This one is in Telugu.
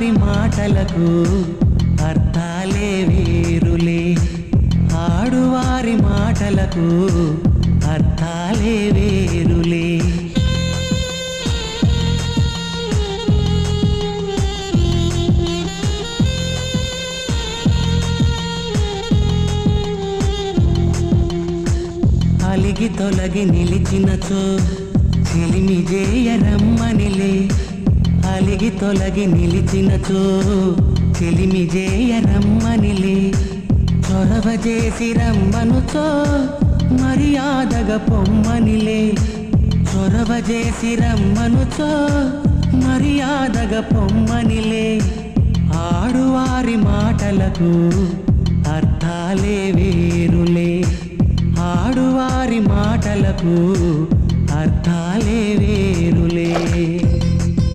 ఆడువారి మాటలకు అర్థాలే వేరులే, ఆడువారి మాటలకు అర్థాలే వేరులే. అలిగి తొలగి నిలిచినచో చెలిమి జేయరమ్మనిలే, అలిగి తొలగి నిలిచినచో చెలిమి జేయరమ్మనిలే. చొరవ చేసి రమ్మనుచో మర్యాదగా పొమ్మనిలే, చొరవ చేసి రమ్మనుచో మర్యాదగా పొమ్మనిలే. ఆడువారి మాటలకు అర్థాలే వేరులే, ఆడువారి మాటలకు